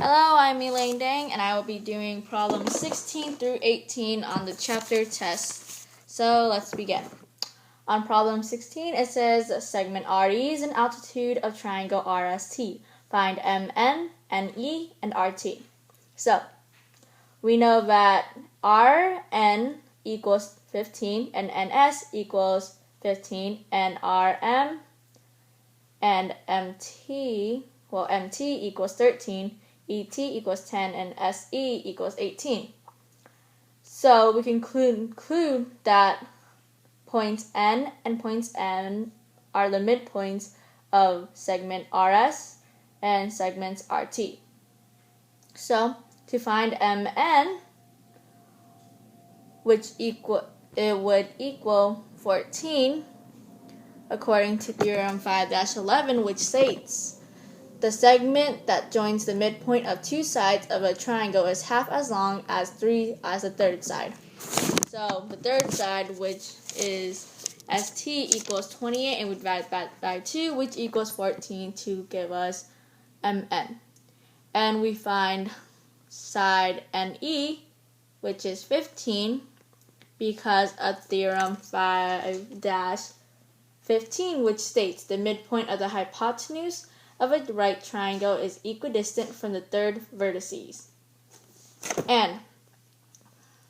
Hello, I'm Elaine Dang, and I will be doing problems 16 through 18 on the chapter test. So let's begin. On problem 16, it says segment RE is an altitude of triangle RST. Find MN, NE, and RT. So we know that RN equals 15 and NS equals 15 and RM and MT equals 13, ET equals 10, and SE equals 18. So we can conclude that points N and points M are the midpoints of segment RS and segments RT. So to find MN, it would equal 14 according to theorem 5-11, which states the segment that joins the midpoint of two sides of a triangle is half as long as the third side. So the third side, which is ST, equals 28, and we divide that by 2, which equals 14 to give us MN. And we find side NE, which is 15, because of theorem 5-15, which states the midpoint of the hypotenuse of a right triangle is equidistant from the third vertices. And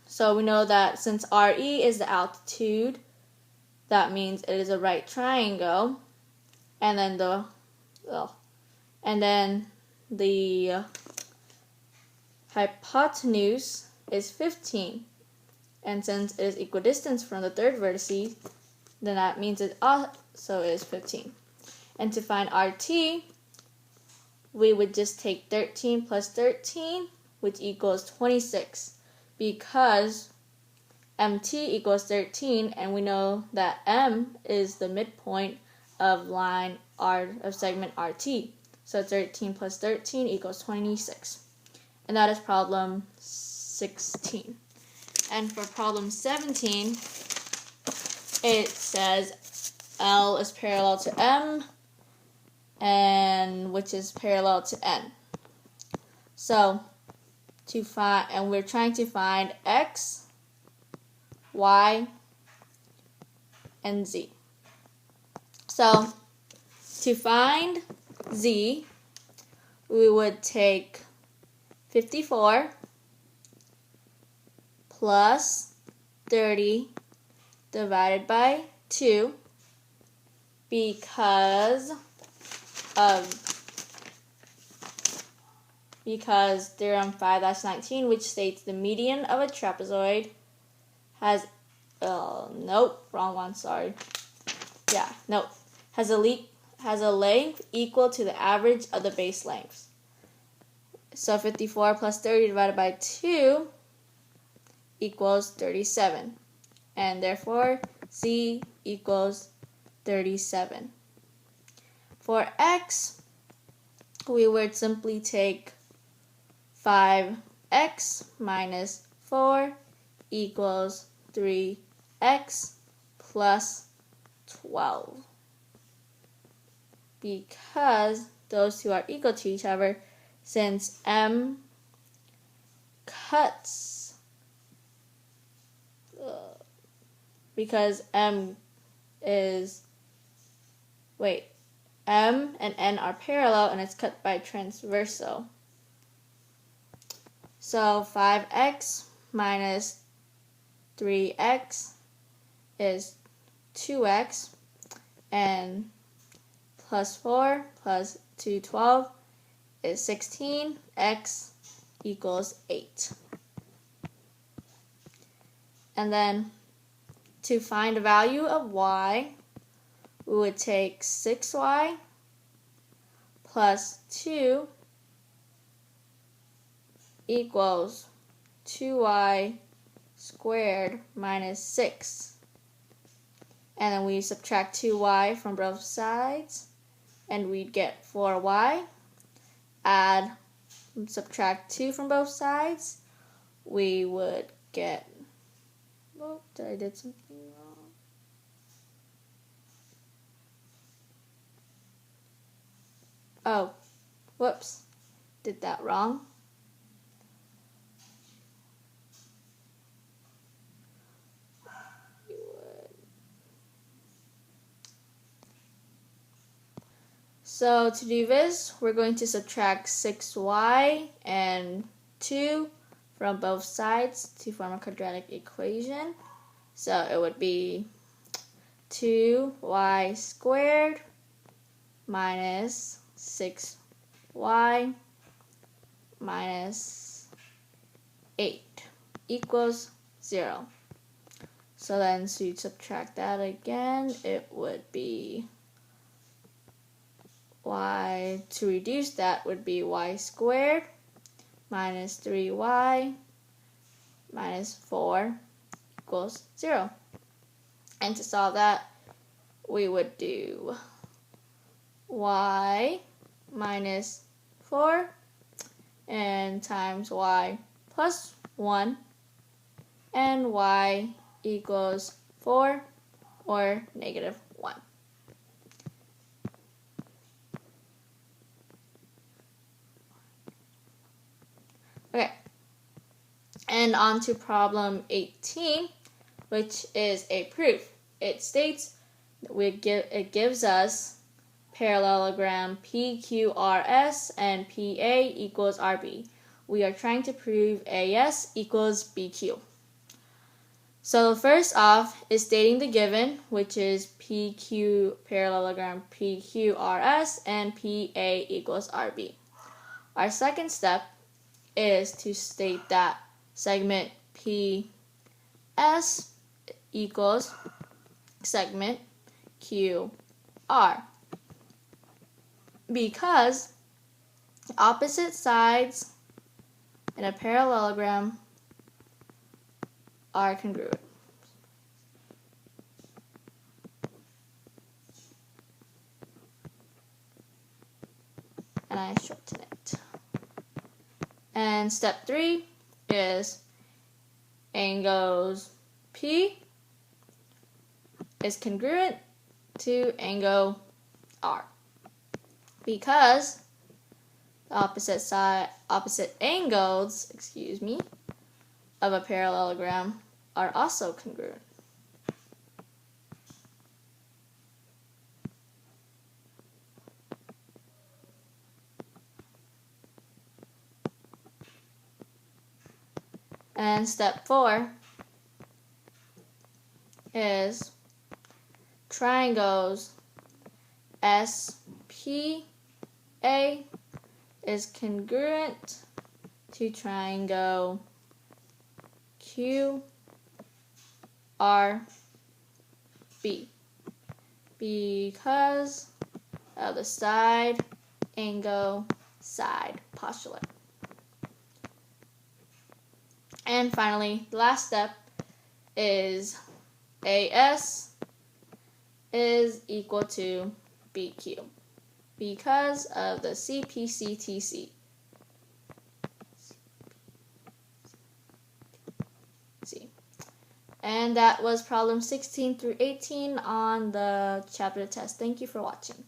so we know that since RE is the altitude, that means it is a right triangle, and then the hypotenuse is 15. And since it is equidistant from the third vertices, then that means it also is 15. And to find RT, we would just take 13 plus 13, which equals 26, because MT equals 13, and we know that M is the midpoint of segment RT. So 13 plus 13 equals 26. And that is problem 16. And for problem 17, it says L is parallel to M, and which is parallel to N. So we're trying to find X, Y, and Z. So to find Z, we would take 54 plus 30 divided by 2, because theorem 5-19, which states the median of a trapezoid has has a length equal to the average of the base lengths. So 54 plus 30 divided by 2 equals 37, and therefore Z equals 37. For X, we would simply take 5x minus 4 equals 3x plus 12, because those two are equal to each other, since M cuts, because M and N are parallel, and it's cut by transversal. So 5x minus 3x is 2x, and plus 4 plus 2, 12 is 16. X equals 8. And then to find the value of y, we would take 6y plus 2 equals 2y squared minus 6. And then we subtract 2y from both sides, and we'd get 4y. Subtract 2 from both sides, we would get, I did something wrong. Oh, whoops. did that wrong. So to do this, we're going to subtract 6y and 2 from both sides to form a quadratic equation. So it would be 2y squared minus 6y minus 8 equals 0. So then to subtract that again, it would be y, to reduce that would be y squared minus 3y minus 4 equals 0. And to solve that, we would do y minus 4 and times y plus 1 and y equals 4 or negative 1. Okay, and on to problem 18, which is a proof. It states it gives us parallelogram PQRS and PA equals RB. We are trying to prove AS equals BQ. So first off is stating the given, which is PQ parallelogram PQRS and PA equals RB. Our second step is to state that segment PS equals segment QR, because opposite sides in a parallelogram are congruent. And I shorten it. And step 3 is angles P is congruent to angle R, because the opposite angles, of a parallelogram are also congruent. And step 4 is triangles SPA is congruent to triangle QRB, because of the side angle side postulate. And finally, the last step is AS is equal to BQ, because of the CPCTC. And that was problem 16 through 18 on the chapter test. Thank you for watching.